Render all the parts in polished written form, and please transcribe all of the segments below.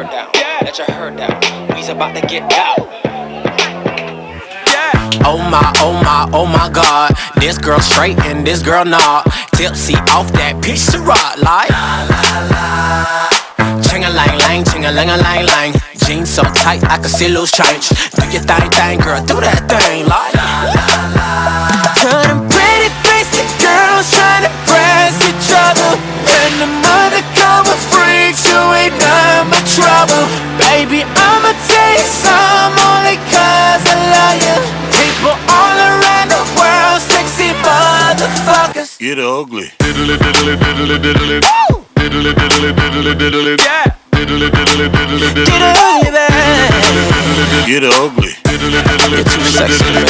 her down. Let your hair down. We's about to get out. Oh my God. This girl straight and this girl not. Tipsy off that pitch to rock like ching-a-lang-lang, ching-a-lang-a-lang-lang. Jeans so tight I can see loose change. Do your thing, girl, do that thing like to them pretty basic girls trying to press each other. And the mother come with freaks, you ain't none but trouble. Baby, I'ma tell you some only cause I love you. People all around the world, sexy motherfuckers. Get ugly. Diddly diddly diddly diddly. Diddly diddly diddly diddly. Yeah. Diddly diddly diddly diddly. Get ugly, baby. Get ugly. Diddly diddly. You're too sexy, man.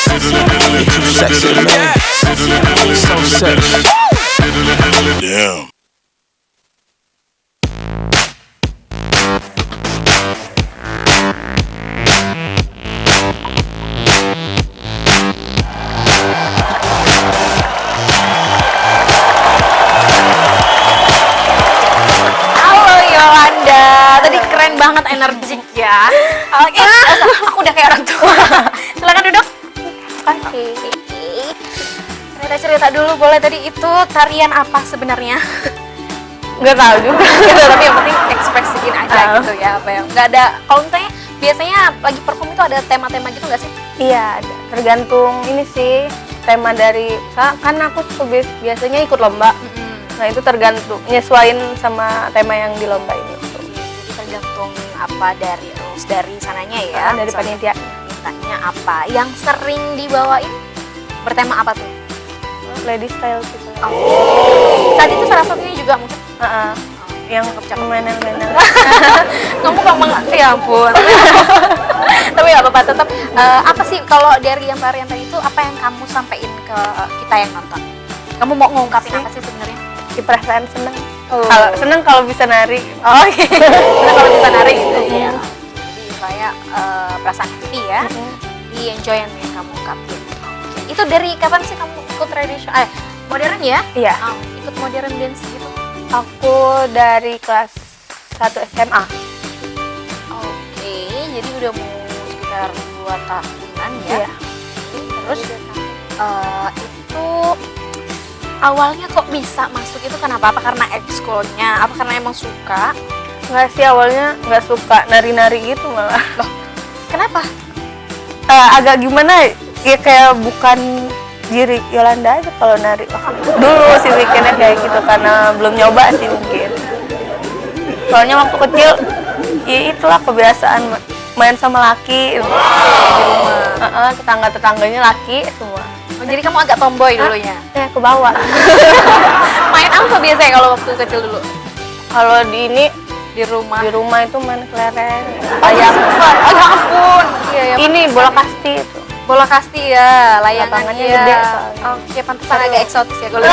You're too sexy, man. So sexy. Damn. Banget energik ya. Oke, aku udah kayak orang tua. Silakan duduk. Oke. Cerita dulu boleh, tadi itu tarian apa sebenarnya? Nggak tahu juga. Gitu, tapi yang penting ekspresiin aja gitu ya, apa yang nggak ada. Kalau misalnya biasanya lagi perform itu ada tema-tema gitu nggak sih? Iya, ada. Tergantung ini sih tema dari, kan aku suka biasanya ikut lomba. Nah itu tergantung nyesuaiin sama tema yang di lomba ini. Tergantung apa dari rules dari sananya ya, dari panitia. Mintanya apa yang sering dibawain, bertema apa tuh? Lady style gitu. Tadi itu salah satunya juga mungkin yang menang-menang. Kamu ngomong ya ampun. Tapi nggak apa-apa, tetap apa sih kalau dari yang tarian tadi itu apa yang kamu sampaikan ke kita yang nonton? Kamu mau ngungkapin apa sih sebenarnya? Di perasaan seneng. Kalau seneng kalau bisa nari. Oh iya. Kalau bisa nari gitu ya. Jadi kayak perasaan happy ya. Di enjoy yang kamu ungkapin. Itu dari kapan sih kamu ikut tradisional? Modern ya? Iya. Ikut modern dance gitu. Aku dari kelas 1 SMA. Oke, jadi udah mau sekitar 2 tahunan ya. Iya. Terus itu awalnya kok bisa masuk itu kenapa? Apa karena ekskulnya? Apa karena emang suka? Nggak sih, awalnya nggak suka nari-nari gitu malah. Loh, kenapa? Agak gimana ya, kayak bukan diri Yolanda aja kalau nari. Dulu sih mikirnya kayak gitu karena belum nyoba sih mungkin. Soalnya waktu kecil ya itulah kebiasaan main sama laki. Tetangga-tetangganya laki semua. Oh, jadi kamu agak tomboy dulunya? Ya, ke bawah. Main apa biasanya kalau waktu kecil dulu? Kalau di ini di rumah itu main kelereng. Oh ya ampun. Iya, ini bola kasti itu. Bola kasti ya, layangan lapangannya ya. gede soalnya. Oke, pantesan agak eksotis ya kalau.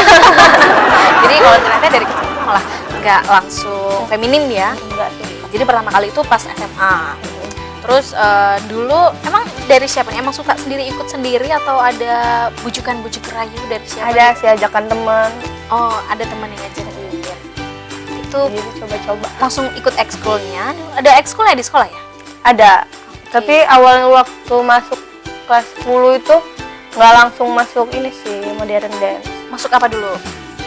Jadi kalau ternyata dari kecil itu malah nggak langsung feminin ya? Enggak sih. Jadi pertama kali itu pas SMA. Terus dulu emang dari siapa nih? Emang suka sendiri, ikut sendiri atau ada bujukan-bujuk rayu dari siapa? Ada sih ajakan teman. Oh, ada teman yang ngajakin. Itu jadi coba-coba. Langsung ikut ekskulnya. Ada ekskulnya di sekolah ya? Ada. Tapi awal waktu masuk kelas 10 itu nggak langsung masuk ini sih, modern dance. Masuk apa dulu?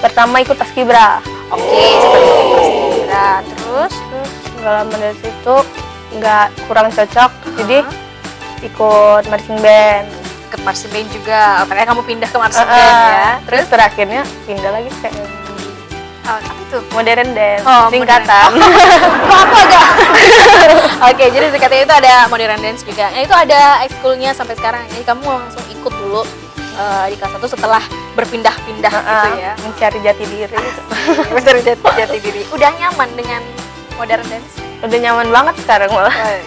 Pertama ikut paskibra. Oke, seperti paskibra. Terus nggak lama dari situ nggak kurang cocok, jadi ikut marching band. Ikut marching band juga. Makanya kamu pindah ke marching band ya. Terus terakhirnya pindah lagi ke apa itu? Modern dance. Oh, singkatan. Kok aku agak. Oke, jadi singkatnya itu ada modern dance juga. Nah, itu ada ekskulnya sampai sekarang. Jadi kamu langsung ikut dulu di kelas 1 setelah berpindah-pindah gitu ya. Mencari jati diri. Mencari jati diri. Udah nyaman dengan modern dance? Udah nyaman banget sekarang malah.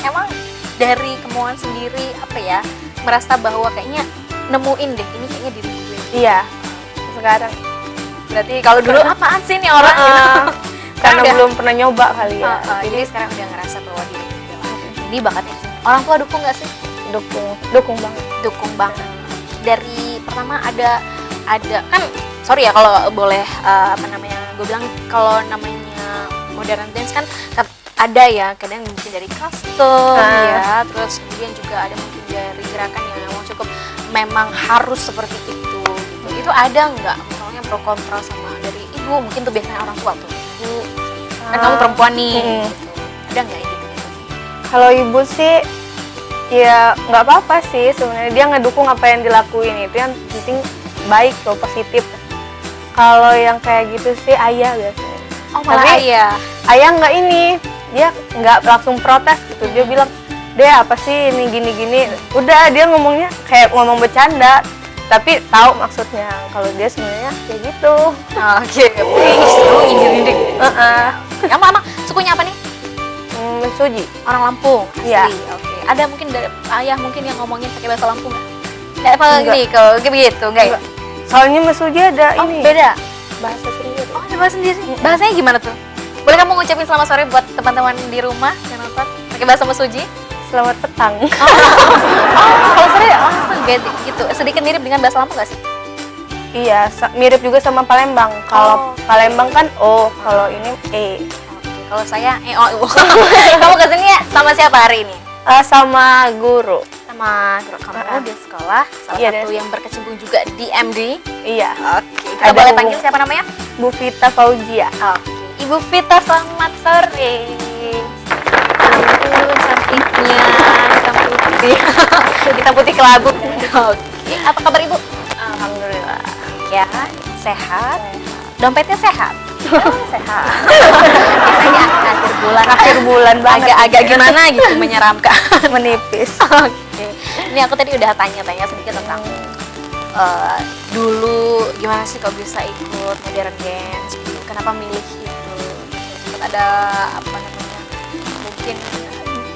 Emang dari kemauan sendiri apa ya, merasa bahwa kayaknya nemuin deh ini kayaknya diri gue. Iya. Sekarang. Berarti kalau dulu apaan sih nih orang gitu. Karena belum pernah nyoba kali ya. Jadi sekarang udah ngerasa bahwa diri gue ini bakatnya. Orang tua dukung nggak sih? Dukung banget. Dukung banget. Dari pertama ada kan, sorry ya kalau boleh gue bilang kalau namanya modern dance kan ada ya, kadang mungkin dari custom ya, terus kemudian juga ada mungkin dari gerakan yang memang harus seperti itu gitu. Itu ada nggak misalnya pro kontra sama dari ibu, mungkin tuh biasanya orang tua tuh, ibu kan kamu perempuan nih gitu. Ada nggak gitu? Kalau ibu sih ya nggak apa-apa sih sebenarnya, dia ngedukung apa yang dilakuin, itu yang penting baik tuh, positif. Kalau yang kayak gitu sih ayah biasanya. Oh, malah tapi ayah nggak ini, dia nggak langsung protes gitu, dia bilang deh apa sih ini gini-gini, udah dia ngomongnya kayak ngomong bercanda tapi tahu maksudnya. Kalau dia sebenarnya kayak gitu. Oke, ini kamu anak sukunya apa nih? Mesuji, orang Lampung asli. Iya. Oke, ada mungkin dari ayah mungkin yang ngomongin pakai bahasa Lampung nggak? Apa gini kalau begitu enggak ya? Soalnya Mesuji ada Oh, ini beda. bahasa sendiri. Oh, ada bahasa sendiri. Bahasanya gimana tuh? Boleh kamu ngucapin selamat sore buat teman-teman di rumah yang nonton pakai bahasa Mesuji? Selamat petang. Kalau sore langsung gitu. Sedikit mirip dengan bahasa Lampung nggak sih? Iya, mirip juga sama Palembang. Kalau Palembang kan O, kalau ini E. Kalau saya EO. Kamu kesini ya sama siapa hari ini? Sama guru. Sama guru kamu di sekolah, salah satu yang berkecimpung juga di MD. Iya. Oke, kita boleh panggil siapa namanya? Bu Vita Fauzia. Oke, Ibu Vita, selamat sore. Cantiknya, hitam putih. Hitam putih kelabu. Oke, apa kabar Ibu? Alhamdulillah. Ya, sehat. Dompetnya sehat. Sehat. Biasanya akhir bulan banget. agak gimana gitu, menyeramkan. Menipis. Oke. Ini aku tadi udah tanya-tanya sedikit tentang dulu gimana sih kok bisa ikut modern dance, kenapa milih itu? Sempat ada apa namanya? Mungkin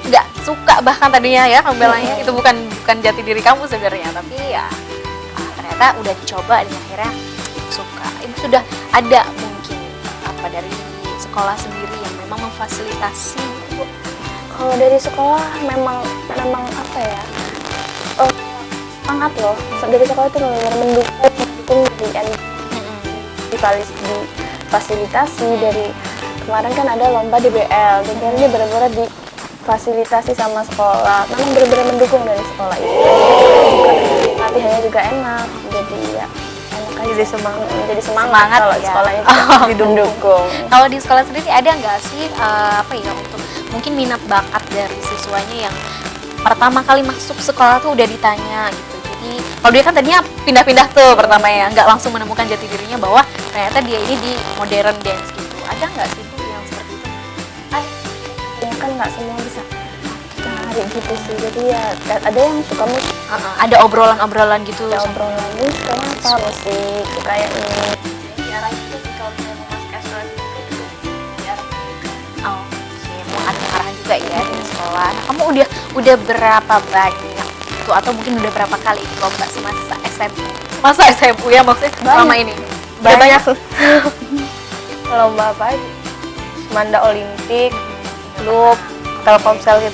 nggak suka bahkan tadinya ya kamu bilangnya itu bukan jati diri kamu sebenarnya, tapi ya ternyata udah dicoba dan akhirnya suka. Ibu sudah ada mungkin apa dari sekolah sendiri yang memang memfasilitasi Bu? Kalau dari sekolah memang apa ya, sangat loh, dari sekolah itu benar-benar mendukung difasilitasi. Dari kemarin kan ada lomba DBL, DBL ini benar-benar difasilitasi sama sekolah, memang benar-benar mendukung dari sekolah itu. Latihannya juga enak, jadi ya jadi semangat kalau ya. sekolahnya didukung. Kalau di sekolah sendiri ada nggak sih apa ya untuk mungkin minat bakat dari siswanya yang pertama kali masuk sekolah tuh udah ditanya gitu. Jadi kalau dia kan tadinya pindah-pindah tuh pertama ya, nggak langsung menemukan jati dirinya bahwa ternyata dia ini di modern dance gitu. Ada nggak sih tuh yang seperti itu? Ya kan nggak semua bisa cari gitu sih, jadi ya ada yang suka musik, ada obrolan-obrolan gitu. ada obrolan ini sukanya apa, musik, suka yang ini. Oke, mau ada arahan juga ya di sekolah. Nah, kamu udah berapa banyak tuh atau mungkin udah berapa kali ikut lomba semasa SMP? Masa SMU ya maksudnya selama ini? Banyak. Lomba apa aja? Manda Olimpik, Loop, Telkomsel,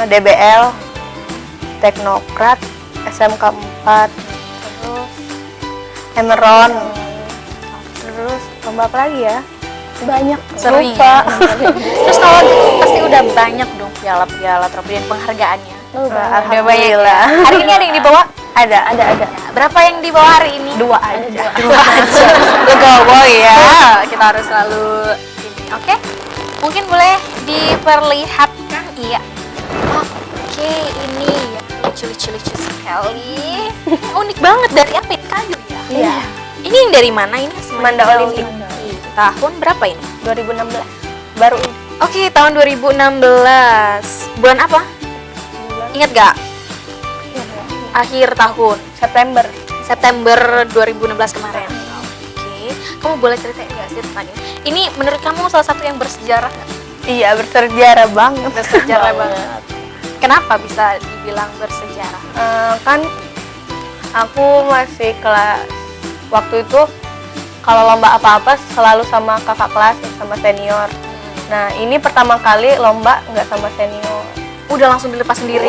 DBL, Teknokrat, SMK 4, terus Emeron, terus lomba apa lagi ya? Banyak, Sering lupa. ya. Terus kalau pasti udah banyak dong piala-piala, trofi dan penghargaannya. Alhamdulillah. Hari ini ada yang dibawa? Ada. Berapa yang dibawa hari ini? 2 aja. Legowo ya. Kita harus selalu ini. Oke. Mungkin boleh diperlihatkan? Iya. Oke, ini ya lucu sekali. Unik banget, dari apa ini? Kayu ya? Iya. Ini yang dari mana ini? Manda Olimpik. Tahun berapa ini? 2016. Baru ini. Oke, tahun 2016. Bulan apa? Ingat gak? Akhir tahun September 2016 kemarin. Oke, kamu boleh ceritain nggak sih tentang ini? Ini menurut kamu salah satu yang bersejarah nggak? Iya, bersejarah banget. Bersejarah banget. Kenapa bisa dibilang bersejarah? Kan aku masih kelas, waktu itu kalau lomba apa-apa selalu sama kakak kelas, sama senior. Nah, ini pertama kali lomba nggak sama senior. Udah langsung dilepas sendiri?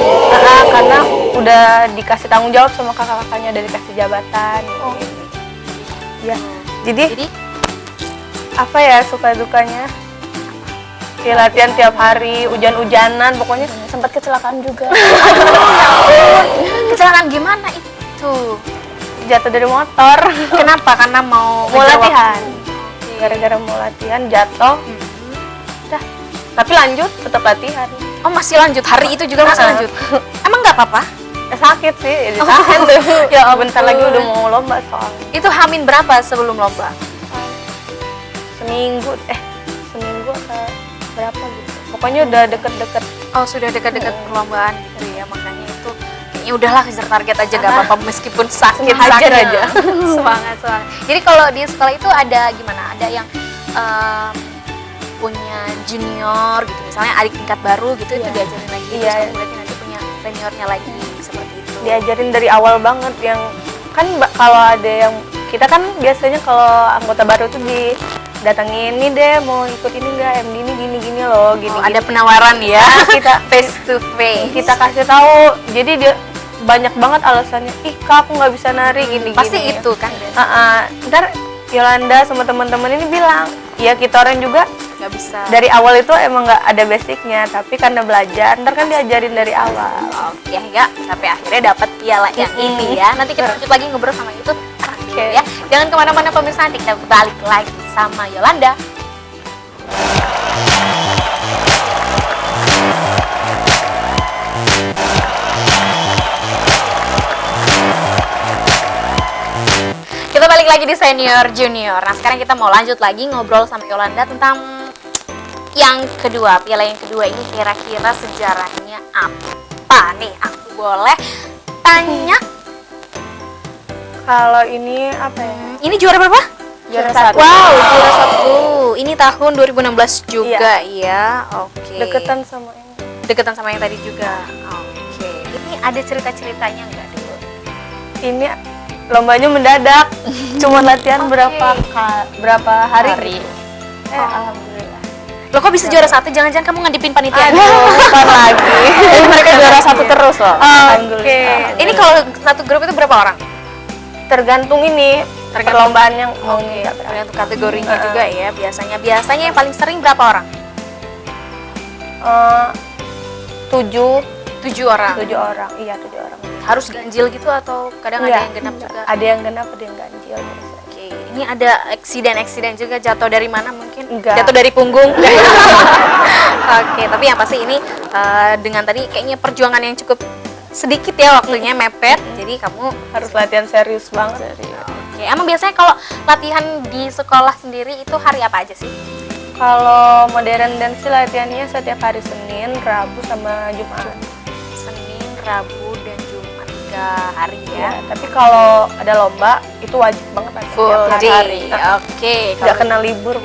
Karena udah dikasih tanggung jawab sama kakak-kakaknya, udah dikasih jabatan. Ya, jadi apa ya suka dukanya? Ya, latihan tiap hari, hujan-hujanan, pokoknya Sempat kecelakaan juga. Kecelakaan gimana itu? jatuh dari motor. Kenapa? Karena mau Mau ngejar latihan. waktu. Gara-gara mau latihan jatuh. Dah. Tapi lanjut, tetap latihan. Oh masih lanjut, hari itu juga masih lanjut. Emang nggak apa-apa? Sakit sih, jadi tahan tuh. Ya Bentar ampun. lagi udah mau lomba soalnya. Itu hamin berapa sebelum lomba? Seminggu atau berapa gitu. Pokoknya udah deket-deket. Oh sudah dekat-dekat perlombaan gitu ya, makanya itu kayaknya udahlah kejar target aja gak apa-apa meskipun sakit Hajar aja. semangat. Jadi kalau di sekolah itu ada gimana? Ada yang punya junior gitu, misalnya adik tingkat baru gitu itu diajarin lagi. Iya. Terus kemudian nanti punya seniornya lagi seperti itu. Diajarin dari awal banget yang kan kalau ada yang kita kan biasanya kalau anggota baru tuh didatengin nih deh mau ikut ini enggak gini loh gini, Oh, ada penawaran ya. kita Face to face. kita kasih tahu jadi dia banyak banget alasannya ih kak aku nggak bisa nari gini Pasti itu kan biasa. Ntar Yolanda sama teman-teman ini bilang ya kita orang juga Nggak bisa. dari awal itu emang nggak ada basicnya tapi karena belajar ntar kan diajarin dari awal. Oke ya, sampai akhirnya dapat piala yang ini ya. Nanti kita lanjut lagi ngobrol sama itu. Oke ya. Jangan kemana-mana pemirsa, nanti kita balik lagi sama Yolanda. Kita balik lagi di senior junior. Nah sekarang kita mau lanjut lagi ngobrol sama Yolanda tentang yang kedua, piala yang kedua ini kira-kira sejarahnya apa nih? Aku boleh tanya. Kalau ini apa ya? Ini juara berapa? Juara satu. Wow, juara satu. Ini tahun 2016 juga ya. Oke. Deketan sama ini. Deketan sama yang tadi juga. Oke. Ini ada cerita-ceritanya nggak dulu? Ini lombanya mendadak. Cuma latihan Oke. berapa hari? gitu. Alhamdulillah. Lo kok bisa juara satu? Jangan-jangan kamu ngadipin panitia? Bukan lagi. Tapi mereka juara satu terus loh. Oke. Ini kalau satu grup itu berapa orang? Tergantung ini perlombaan yang mau Oke. kita berapa. Tergantung kategorinya juga ya. Biasanya yang paling sering berapa orang? 7 orang. 7 orang. Iya, 7 orang. Harus ganjil gitu atau kadang ada Iya, yang genap juga? Ada yang genap, ada yang ganjil biasa. Oke, ini ada eksiden juga, jatuh dari mana mungkin? Enggak. Jatuh dari punggung. Oke, tapi yang pasti ini dengan tadi kayaknya perjuangan yang cukup sedikit ya waktunya mepet. Jadi kamu Harus latihan serius banget. oke. Emang biasanya kalau latihan di sekolah sendiri itu hari apa aja sih? Kalau modern dance latihannya setiap hari Senin, Rabu sama Jumat. Senin, Rabu, dan Jumat 3 hari Ya, ya. tapi kalau ada lomba itu wajib banget latihan Full tiap day. Oke. Nggak kena libur.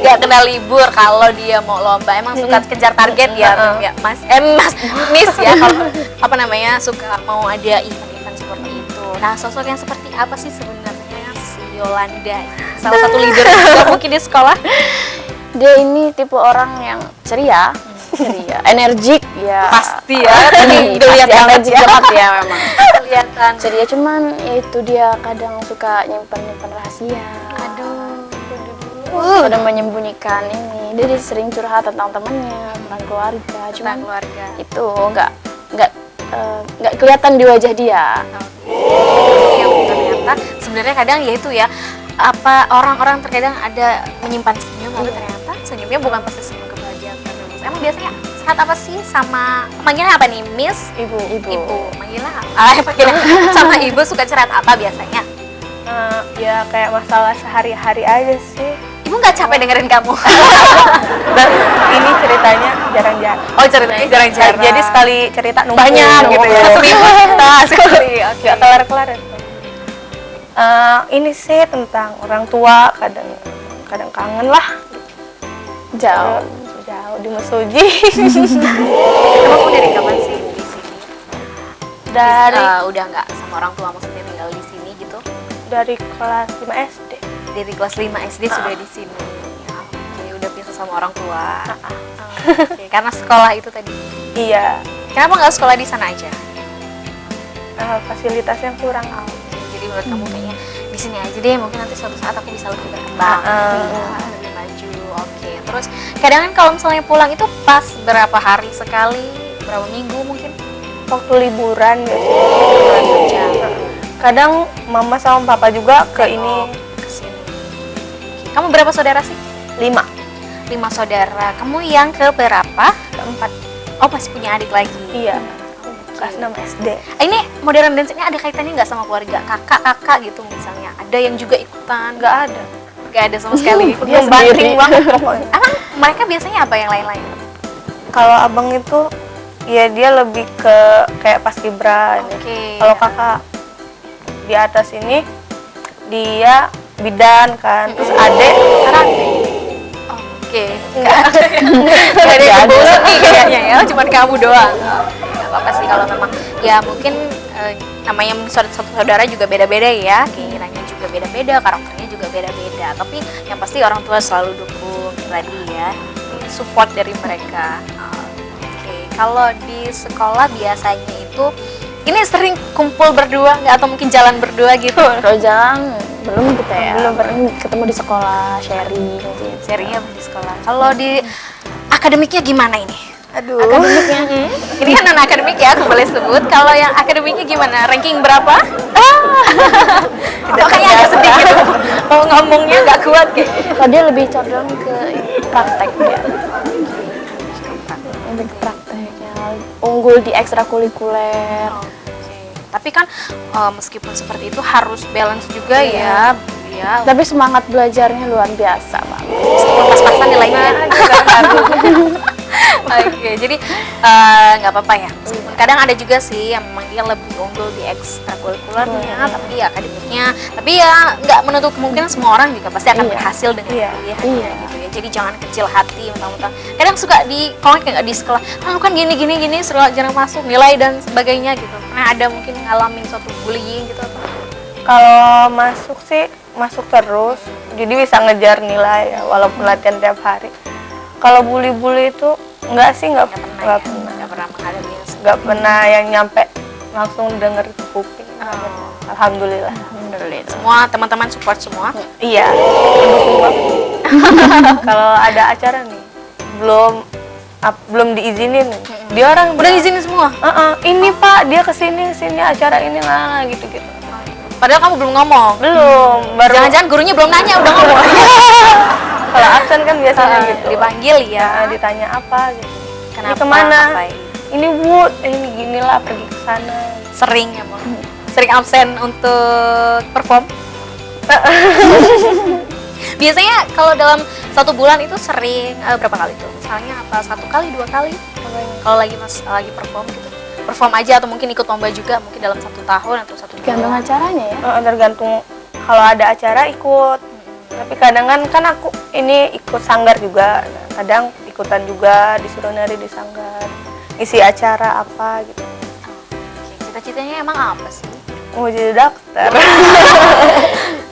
Gak kena libur kalau dia mau lomba. Emang suka kejar target ya, ya Mas Miss ya. Kalau apa namanya suka mau ada event-event seperti itu. Nah sosok yang seperti apa sih sebenarnya si Yolanda? Salah satu leader juga mungkin di sekolah. Dia ini tipe orang yang ceria, energik ya. Pasti ya. Ini Dilihat pasti banget energik ya. banget ya memang. Kelihatan. Ceria cuman ya itu dia kadang suka nyimpan rahasia. Aduh. Kadang menyembunyikan ini. Dia sering curhat tentang temannya, tentang keluarga. Tentang Cuman keluarga. itu nggak kelihatan di wajah dia. Yang ternyata sebenarnya kadang ya itu ya apa orang-orang terkadang ada menyimpan senyum tapi ternyata senyumnya bukan pasti senyum kebahagiaan terus. Emang biasanya saat apa sih sama manggilnya apa nih Miss? Ibu. Manggilnya panggilnya sama ibu suka curhat apa biasanya? Ya kayak masalah sehari-hari aja sih. Ibu nggak capek dengerin kamu? Dan ini ceritanya jarang-jarang. Oh ceritanya jarang-jarang. Jadi sekali cerita numpuk. banyak gitu ya. Seribu cerita sekali. Oke. Nggak kelar-kelar itu. Ini sih tentang orang tua kadang kangen lah. Jauh. Jauh di Mesuji. Emang kamu dari kapan sih di sini? dari Udah nggak sama orang tua maksudnya tinggal di sini gitu? dari kelas 5 SD. Dari kelas 5 SD sudah di sini. Ya, oke, udah pisah sama orang tua. Oke, karena sekolah itu tadi. Iya. Kenapa nggak sekolah di sana aja? Fasilitasnya kurang. Jadi menurut kamu kayaknya di sini aja deh, mungkin nanti suatu saat aku bisa lebih berkembang, lebih maju. Oke, terus kadang kan kalau misalnya pulang itu pas berapa hari sekali, berapa minggu mungkin? Waktu liburan biasanya. Kadang mama sama papa juga ke ini Kesini. Kamu berapa saudara sih? 5, 5 saudara. Kamu yang ke berapa? keempat. Oh, masih punya adik lagi. Iya. Kelas 6 SD. Ini modern dance ini ada kaitannya nggak sama keluarga? Kakak-kakak gitu misalnya. Ada yang juga ikutan? Nggak ada. Nggak ada sama sekali. Dia banting banget pokoknya. Emang mereka biasanya apa yang lain-lain? Kalau abang itu ya dia lebih ke kayak paskibra. Oke. Kalau kakak di atas ini dia bidan kan. Terus adek karate. Oke. Nggak ada yang berbau seni kayaknya ya. Cuman kamu doang. Nggak apa-apa sih kalau memang ya mungkin namanya satu saudara juga beda-beda ya. Keinginannya juga beda-beda, karakternya juga beda-beda. Tapi yang pasti orang tua selalu dukung tadi ya. Support dari mereka. Oke. Kalau di sekolah biasanya itu ini sering kumpul berdua nggak atau mungkin jalan berdua gitu? Kalau jalan belum kita ya. Belum. Ketemu di sekolah, sharing gitu. Serinya di sekolah. Kalau di akademiknya gimana ini? Aduh. Akademiknya? Ini kan non akademik ya, aku boleh sebut. Kalau yang akademiknya gimana? Ranking berapa? Makanya agak sedih gitu. Mau ngomongnya nggak kuat kayak. Kalau dia lebih condong ke praktek ya. Lebih ke prakteknya. Unggul di ekstrakurikuler. Tapi kan meskipun seperti itu harus balance juga ya. Ya, Tapi semangat belajarnya luar biasa, Pak. meskipun pas-pasan nilainya. Oke, jadi nggak apa-apa ya. Meskipun kadang ada juga sih yang memang dia lebih unggul di ekstrakurikulernya, tapi ya akademiknya. Tapi ya nggak menutup kemungkinan semua orang juga pasti akan berhasil dengan Iya. pilihannya gitu ya. Jadi jangan kecil hati mentang-mentang. Kadang suka di kayak di sekolah, lu kan gini jarang masuk nilai dan sebagainya gitu. Pernah ada mungkin ngalamin suatu bullying gitu atau? Kalau masuk sih masuk terus, jadi bisa ngejar nilai ya, walaupun latihan tiap hari. Kalau bully-bully itu enggak sih, enggak pernah. Nggak pernah mengalami yang Enggak pernah yang nyampe langsung denger ke kuping. Alhamdulillah. Alhamdulillah. semua teman-teman support semua. Iya. Mendukung banget. Kalau ada acara nih, belum diizinin, dia orang Udah izinin semua. ini Pak, dia kesini acara ini lah gitu-gitu. Padahal kamu belum ngomong. Belum, baru Jangan-jangan gurunya belum nanya udah ngomong. kalau absen kan biasanya gitu. Dipanggil ya. Ditanya apa gitu. Kenapa? Ini kemana? Ngapain? Ini Bu, ini ginilah pergi ke sana. Sering emang. Sering absen untuk perform. Biasanya kalau dalam satu bulan itu sering berapa kali tuh? Misalnya apa 1 kali, 2 kali? Kalau lagi lagi perform gitu. Perform aja atau mungkin ikut lomba juga mungkin dalam 1 tahun atau 1 Tergantung acaranya ya. Tergantung, kalau ada acara ikut. Tapi kadang kan aku ini ikut sanggar juga. Nah, kadang ikutan juga disuruh nari di sanggar. Isi acara apa gitu. Oke, cita-citanya emang apa sih? Mau jadi dokter.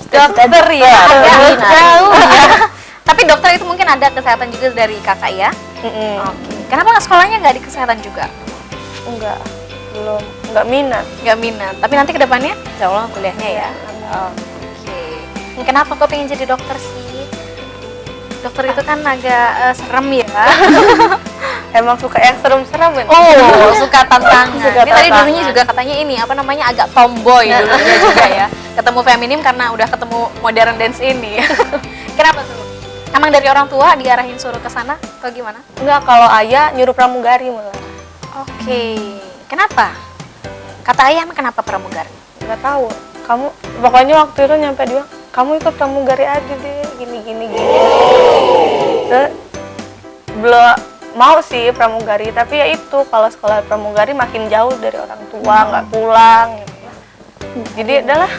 Dokter ya, agak Nah. jauh ya. Tapi dokter itu mungkin ada kesehatan juga dari kakak ya? Oke. Kenapa nggak sekolahnya nggak di kesehatan juga? Enggak, enggak minat. Nggak minat. Tapi nanti ke depannya, insya Allah kuliahnya ya. Oke. Kenapa kok pengen jadi dokter sih? Dokter itu kan agak serem ya. Emang suka yang serem-serem kan? Oh, suka tantangan. Suka Ini tadi tantangan. dulunya juga katanya ini apa namanya agak tomboy dulunya juga ya. Ketemu feminim karena udah ketemu modern dance ini. Kenapa tuh? Emang dari orang tua diarahin suruh ke sana atau gimana? Enggak, kalau ayah nyuruh pramugari malah. Oke. Kenapa? Kata ayah emang kenapa pramugari? Enggak tahu. Kamu pokoknya waktu itu nyampe dia, kamu ikut pramugari aja deh, gini. Terus belum mau sih pramugari, tapi ya itu kalau sekolah pramugari makin jauh dari orang tua, nggak pulang gitu. Jadi udahlah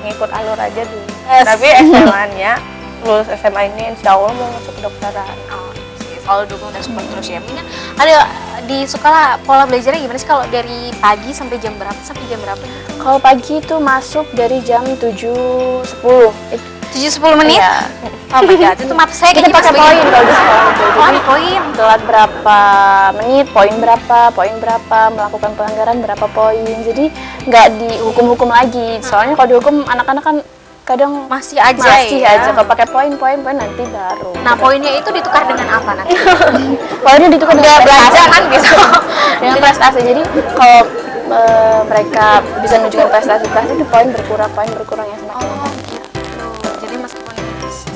ngikut alur aja dulu. Tapi SMA-nya lulus SMA ini insya Allah mau masuk kedokteran. Oh, selalu dukung dan support terus ya. Mungkin ada di sekolah pola belajarnya gimana sih kalau dari pagi sampai jam berapa gitu? Kalau pagi itu masuk dari jam 7.10. 7-10 menit? Iya. Oh my god, itu mata saya Kita kayaknya pakai pas poin begini. kalau di sekolah itu. Oh, Jadi ada poin. telat berapa menit, poin berapa, melakukan pelanggaran berapa poin. Jadi nggak dihukum-hukum lagi. Soalnya kalau dihukum anak-anak kan kadang Masih aja masih ya? aja. Kalau pakai poin nanti baru. Nah, poinnya itu ditukar dengan apa nanti? Poinnya ditukar dengan Belanja kan gitu. dengan prestasi. Jadi kalau mereka bisa nunjukin prestasi itu poin berkurang yang semakin Jadi meskipun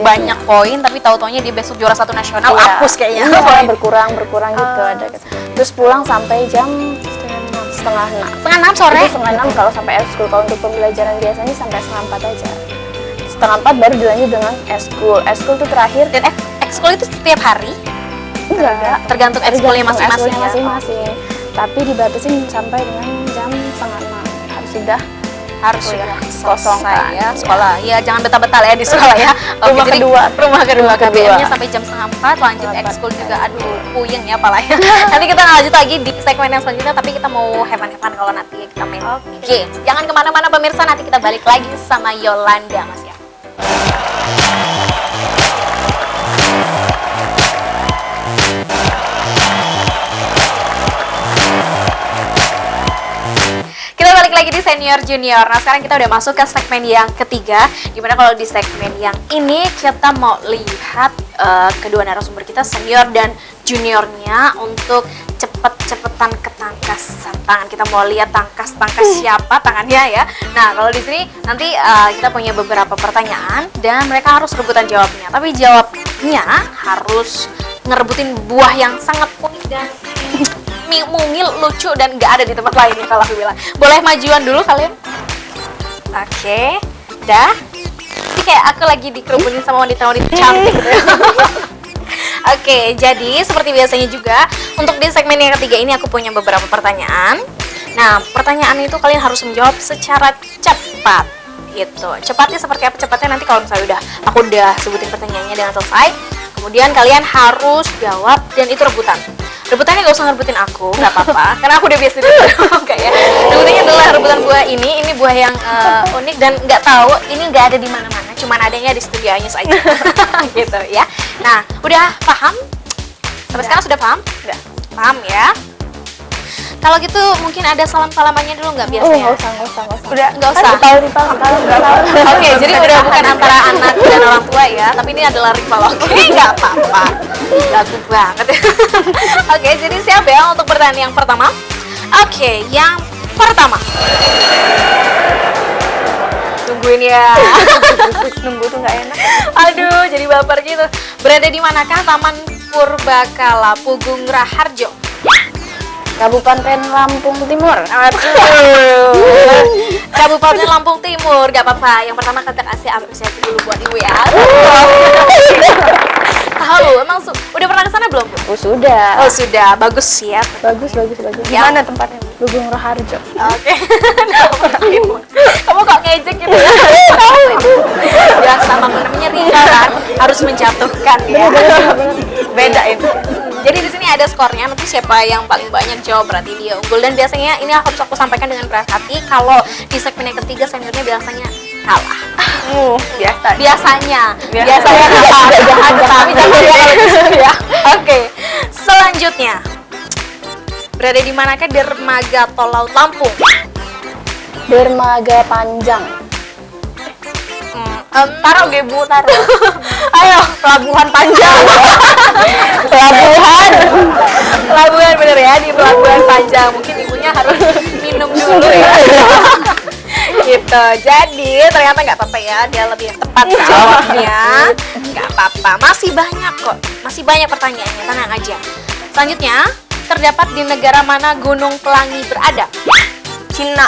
banyak poin tapi tahu-taunya dia besok juara 1 nasional Iya. hapus kayaknya. Iya, berkurang gitu ada gitu. Terus pulang sampai jam setengah 6. Setengah 6 sore. Itu setengah 6 kalau sampai eskul. Kalau untuk pembelajaran biasanya sampai setengah 4 aja. Setengah 4 baru dilanjut dengan eskul. Eskul tuh terakhir. Dan ekskul itu setiap hari? Enggak. Tergantung ekskulnya masing-masing Ekskulnya ya? masing-masing. Tapi dibatasin sampai dengan jam setengah 6. Harus sudah kosong kan ya sekolah. Ya jangan betah-betah ya di sekolah ya. Rumah jadi kedua. Rumah kedua Rumah kedua. KBM-nya sampai jam setengah 4 lanjut ekskul juga. Aduh, puyeng ya palanya. Nanti kita lanjut lagi di segmen yang selanjutnya, tapi kita mau have fun kalau nanti kita main games. Jangan kemana-mana pemirsa, nanti kita balik lagi sama Yolanda Mas ya. Kita balik lagi di Senior Junior. Nah, sekarang kita udah masuk ke segmen yang ketiga. Dimana kalau di segmen yang ini kita mau lihat kedua narasumber kita, senior dan juniornya, untuk cepet-cepetan ketangkasan tangan. Kita mau lihat tangkas siapa tangannya ya. Nah, kalau di sini nanti kita punya beberapa pertanyaan dan mereka harus rebutan jawabnya. Tapi jawabnya harus ngerebutin buah yang sangat unik dan mungil, lucu, dan nggak ada di tempat lain ya kalau aku bilang. Boleh majuan dulu kalian? Oke, dah. Ini kayak aku lagi dikerumunin sama wanita-wanita cantik gitu ya. Oke, jadi seperti biasanya juga untuk di segmen yang ketiga ini aku punya beberapa pertanyaan. Nah, pertanyaan itu kalian harus menjawab secara cepat. Gitu. Cepatnya seperti apa? Cepatnya nanti kalau misalnya aku udah sebutin pertanyaannya dengan selesai, kemudian kalian harus jawab dan itu rebutan. Rebutannya gak usah ngerebutin aku, gak apa-apa, karena aku udah biasa kayak ya. Rebutannya adalah rebutan buah ini buah yang unik dan nggak tahu, ini nggak ada di mana-mana, cuman adanya di studio Anyus aja, gitu ya. Nah, udah paham? Sampai sekarang sudah paham? Udah. Paham ya? Kalau gitu mungkin ada salam-salamannya dulu nggak biasanya? Nggak usah. Udah, nggak usah. Rival. Oke, jadi udah bukan antara anak dan orang tua ya, tapi ini adalah rival. Oke, nggak apa-apa. Lagu banget ya. Oke, jadi siap ya untuk pertanyaan yang pertama? Oke, yang pertama. Tungguin ya. Nunggu tuh nggak enak. Aduh, jadi baper gitu. Berada di manakah Taman Purbakala Pugung Raharjo? Kabupaten Lampung Timur. Aduh. Kabupaten Lampung Timur, gak apa-apa. Yang pertama kita kasih apresiasi dulu buat Ibu ya. Tahu, emang udah pernah ke sana belum, Bu? Oh, sudah. Oh, sudah. Bagus ya. Bagus. Ya. Mana tempatnya? Pugung Raharjo. Oke. Kamu kok ngejek gitu ya? Tahu itu. Biasa namanya Rika kan, harus menjatuhkan ya. Beda itu. Jadi di sini ada skornya, nanti siapa yang paling banyak jawab berarti dia unggul. Dan biasanya ini harus aku sampaikan dengan berat hati, kalau di segmen yang ketiga seniornya biasanya kalah. Biasanya kalah. Jahat, tapi jangan ya kalau di sini ya. Oke, selanjutnya berada di manakah dermaga tol laut Lampung? Dermaga Panjang. Taruh gue Bu, taruh. Ayo, pelabuhan panjang. Pelabuhan bener ya, di pelabuhan panjang. Mungkin ibunya harus minum dulu ya. Gitu. Jadi ternyata nggak apa-apa ya, dia lebih tepat jawabnya. Nggak apa-apa. Masih banyak kok. Masih banyak pertanyaannya, tenang aja. Selanjutnya, terdapat di negara mana Gunung Pelangi berada? Cina.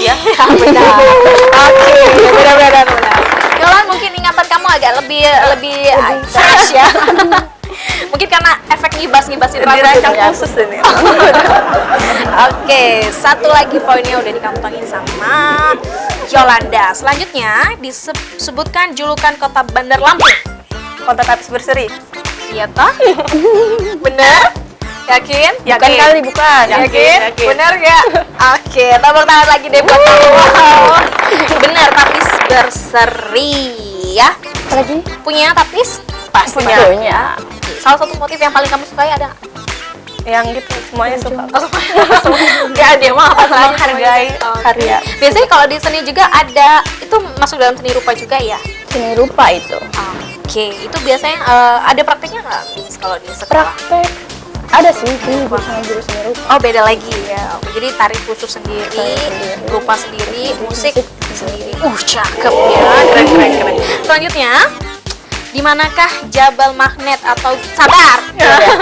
Ya, benar. Oke, benar. Yolan, mungkin ingatan kamu agak lebih fresh ya. Mungkin karena efek ngibas itu Dirancang khusus ini. Oke, satu lagi poinnya udah dikantongin sama Yolanda. Selanjutnya disebutkan julukan kota Bandar Lampung. Kota Tapis Berseri. Iya toh? Bener? Yakin? Bukan kali, bukan. Yakin? Bener ya? Oke, tepuk tangan lagi deh buat kamu. Wow. Bener, Tapis Berseri ya. Apa lagi? Punya Tapis? Pasti Punya. Punya. Salah satu motif yang paling kamu sukai ada nggak? yang gitu semuanya suka. Ya dia mah apa salahnya Menghargai karya. Biasanya kalau di seni juga ada itu masuk dalam seni rupa juga ya. Seni rupa itu. Oke, itu biasanya ada prakteknya nggak Miss, kalau di sekolah? Praktek ada sih di jurusan seni rupa. Oh beda lagi ya. Jadi tari khusus sendiri, Tari sendiri. rupa sendiri, musik sendiri. Cakep ya, keren. Selanjutnya, di manakah Jabal Magnet atau sabar?